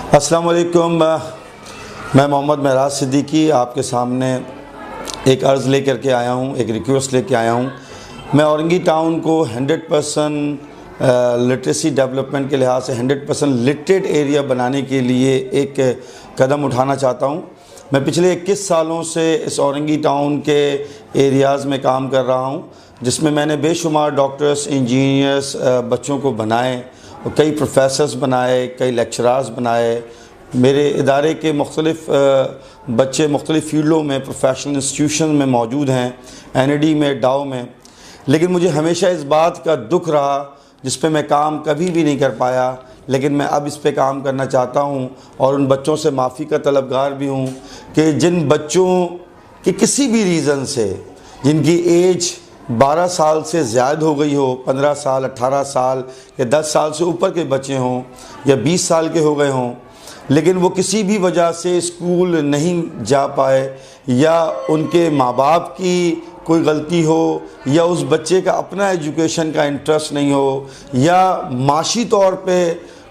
अस्सलाम वालेकुम। मैं मोहम्मद महराज सिद्दीकी आपके सामने एक अर्ज़ लेकर के आया हूँ, एक रिक्वेस्ट लेके आया हूँ। मैं औरंगी टाउन को 100% लिटरेसी डेवलपमेंट के लिहाज से 100% लिटरेट एरिया बनाने के लिए एक कदम उठाना चाहता हूँ। मैं पिछले 21 सालों से इस औरंगी टाउन के एरियाज़ में काम कर रहा हूँ, जिसमें मैंने बेशुमार डॉक्टर्स, इंजीनियर्स बच्चों को बनाए और कई प्रोफेसर्स बनाए, कई लेक्चरार्स बनाए। मेरे इदारे के मुख्तलिफ़ बच्चे मुख्तलिफ़ फ़ील्डों में प्रोफेशनल इंस्टीट्यूशन में मौजूद हैं, NAD में, डाओ में। लेकिन मुझे हमेशा इस बात का दुख रहा जिस पे मैं काम कभी भी नहीं कर पाया, लेकिन मैं अब इस पे काम करना चाहता हूँ और उन बच्चों से माफ़ी का तलबगार भी हूँ कि जिन बच्चों की किसी भी रीज़न से, जिनकी एज 12 साल से ज़्यादा हो गई हो, 15 साल, 18 साल या 10 साल से ऊपर के बच्चे हों या 20 साल के हो गए हों, लेकिन वो किसी भी वजह से स्कूल नहीं जा पाए, या उनके माँ बाप की कोई गलती हो, या उस बच्चे का अपना एजुकेशन का इंटरेस्ट नहीं हो, या माशी तौर पे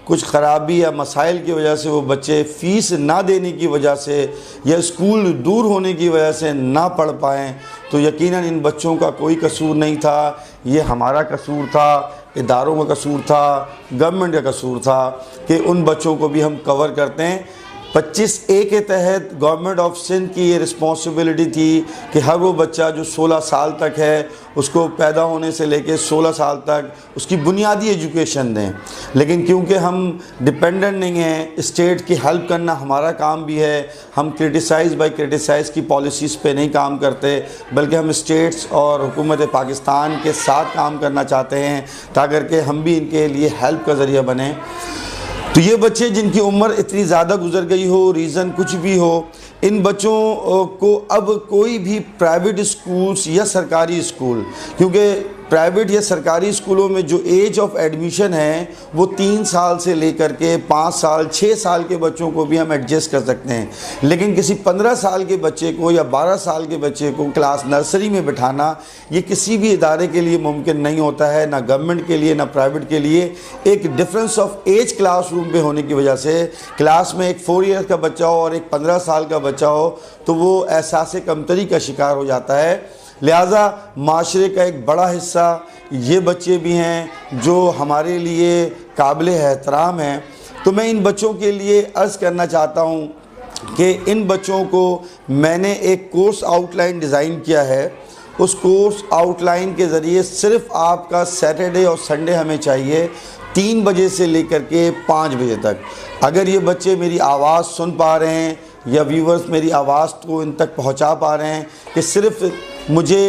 कुछ ख़राबी या मसाइल की वजह से वो बच्चे फ़ीस ना देने की वजह से या स्कूल दूर होने की वजह से ना पढ़ पाएँ, तो यकीनन इन बच्चों का कोई कसूर नहीं था। ये हमारा कसूर था, इदारों का कसूर था, गवर्नमेंट का कसूर था कि उन बच्चों को भी हम कवर करते हैं। 25A के तहत गवर्नमेंट ऑफ सिंध की ये रिस्पॉन्सिबिलिटी थी कि हर वो बच्चा जो 16 साल तक है उसको पैदा होने से लेकर 16 साल तक उसकी बुनियादी एजुकेशन दें। लेकिन क्योंकि हम डिपेंडेंट नहीं हैं, स्टेट की हेल्प करना हमारा काम भी है। हम क्रिटिसाइज़ की पॉलिसीज़ पे नहीं काम करते, बल्कि हम स्टेट्स और हुकूमत पाकिस्तान के साथ काम करना चाहते हैं ताकि हम भी इनके लिए हेल्प का ज़रिया बने। तो ये बच्चे जिनकी उम्र इतनी ज़्यादा गुजर गई हो, रीज़न कुछ भी हो, इन बच्चों को अब कोई भी प्राइवेट स्कूल्स या सरकारी स्कूल, क्योंकि प्राइवेट या सरकारी स्कूलों में जो एज ऑफ एडमिशन है वो 3 साल से लेकर के 5 साल, 6 साल के बच्चों को भी हम एडजस्ट कर सकते हैं, लेकिन किसी 15 साल के बच्चे को या 12 साल के बच्चे को क्लास नर्सरी में बिठाना ये किसी भी इदारे के लिए मुमकिन नहीं होता है, ना गवर्नमेंट के लिए ना प्राइवेट के लिए। एक डिफरेंस ऑफ एज क्लासरूम पे होने की वजह से क्लास में एक 4 ईयर का बच्चा हो और एक 15 साल का बच्चा हो तो वो एहसास कमतरी का शिकार हो जाता है। लिहाजा माशरे का एक बड़ा हिस्सा ये बच्चे भी हैं जो हमारे लिए काबिल एहतराम हैं। तो मैं इन बच्चों के लिए अर्ज़ करना चाहता हूँ कि इन बच्चों को मैंने एक कोर्स आउटलाइन डिज़ाइन किया है। उस कोर्स आउटलाइन के ज़रिए सिर्फ़ आपका सैटरडे और संडे हमें चाहिए 3 बजे से लेकर के 5 बजे तक। अगर ये बच्चे मेरी आवाज़ सुन पा रहे हैं या व्यूवर्स मेरी आवाज़ को इन तक पहुँचा पा रहे हैं कि सिर्फ़ मुझे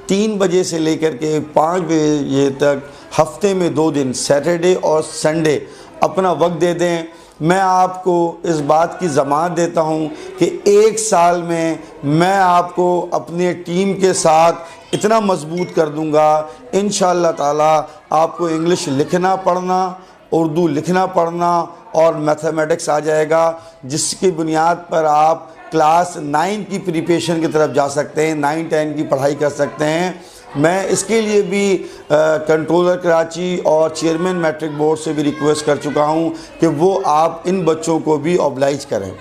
3 बजे से लेकर के 5 बजे तक हफ्ते में 2 दिन सैटरडे और संडे अपना वक्त दे दें, मैं आपको इस बात की ज़मानत देता हूं कि 1 साल में मैं आपको अपने टीम के साथ इतना मजबूत कर दूंगा, इंशाअल्लाह ताला आपको इंग्लिश लिखना पढ़ना, उर्दू लिखना पढ़ना और मैथमेटिक्स आ जाएगा, जिसकी बुनियाद पर आप क्लास 9 की प्रिपरेशन की तरफ जा सकते हैं, 9-10 की पढ़ाई कर सकते हैं। मैं इसके लिए भी कंट्रोलर कराची और चेयरमैन मैट्रिक बोर्ड से भी रिक्वेस्ट कर चुका हूं कि वो आप इन बच्चों को भी ऑब्लाइज करें।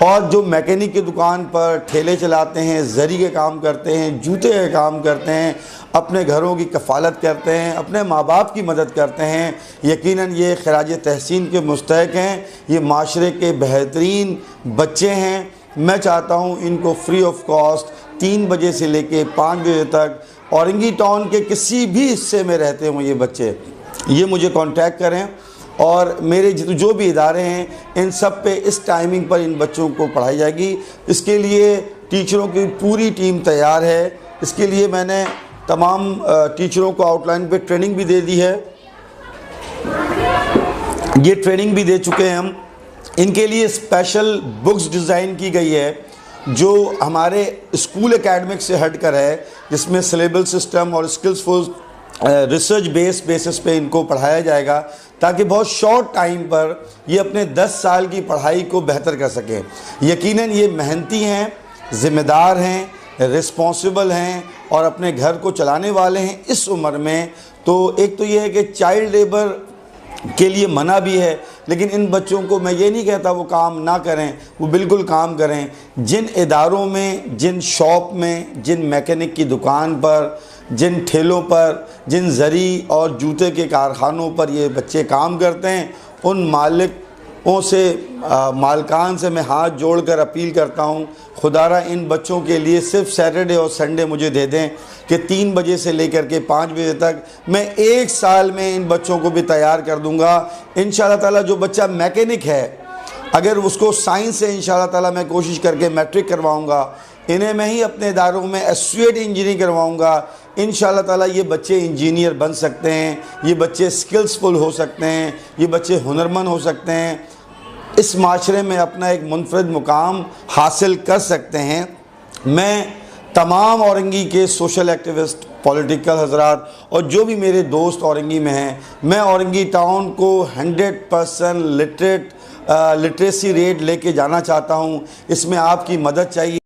और जो मैकेनिक की दुकान पर ठेले चलाते हैं, जरी के काम करते हैं, जूते के काम करते हैं, अपने घरों की कफ़ालत करते हैं, अपने माँ बाप की मदद करते हैं, यकीनन ये खराज तहसीन के मुस्तहक़ हैं। ये माशरे के बेहतरीन बच्चे हैं। मैं चाहता हूँ इनको फ्री ऑफ कॉस्ट 3 बजे से लेके 5 बजे तक औरंगी टाउन के किसी भी हिस्से में रहते हों ये बच्चे, ये मुझे कांटेक्ट करें और मेरे जो भी इदारे हैं इन सब पे इस टाइमिंग पर इन बच्चों को पढ़ाई जाएगी। इसके लिए टीचरों की पूरी टीम तैयार है। इसके लिए मैंने तमाम टीचरों को आउटलाइन पे ट्रेनिंग भी दे दी है, ये ट्रेनिंग भी दे चुके हैं हम। इनके लिए स्पेशल बुक्स डिज़ाइन की गई है जो हमारे स्कूल एकेडमिक से हटकर है, जिसमें सिलेबल सिस्टम और स्किल्सफुल रिसर्च बेसिस पे इनको पढ़ाया जाएगा ताकि बहुत शॉर्ट टाइम पर ये अपने 10 साल की पढ़ाई को बेहतर कर सकें। यकीनन ये मेहनती हैं, ज़िम्मेदार हैं, रिस्पॉन्सिबल हैं और अपने घर को चलाने वाले हैं इस उम्र में। तो एक तो ये है कि चाइल्ड लेबर के लिए मना भी है, लेकिन इन बच्चों को मैं ये नहीं कहता वो काम ना करें, वो बिल्कुल काम करें। जिन इदारों में, जिन शॉप में, जिन मैकेनिक की दुकान पर, जिन ठेलों पर, जिन ज़री और जूते के कारखानों पर ये बच्चे काम करते हैं, उन मालिकों से, मालकान से मैं हाथ जोड़कर अपील करता हूँ, खुदारा इन बच्चों के लिए सिर्फ सैटरडे और संडे मुझे दे दें कि 3 बजे से लेकर के 5 बजे तक मैं 1 साल में इन बच्चों को भी तैयार कर दूंगा। इंशाअल्लाह ताला जो बच्चा मैकेनिक है, अगर उसको साइंस से इंशाअल्लाह ताला मैं कोशिश करके मैट्रिक करवाऊंगा, इन्हें मैं ही अपने इदारों में एसोसिएट इंजीनियरिंग करवाऊंगा। इंशाअल्लाह ताला ये बच्चे इंजीनियर बन सकते हैं, ये बच्चे स्किल्सफुल हो सकते हैं, ये बच्चे हुनरमंद हो सकते हैं, इस माशरे में अपना एक मुनफरद मुकाम हासिल कर सकते हैं। मैं तमाम औरंगी के सोशल एक्टिविस्ट, पॉलिटिकल हजरात और जो भी मेरे दोस्त औरंगी में हैं, मैं औरंगी टाउन को 100% लिटरेसी रेट लेके जाना चाहता हूँ। इसमें आपकी मदद चाहिए।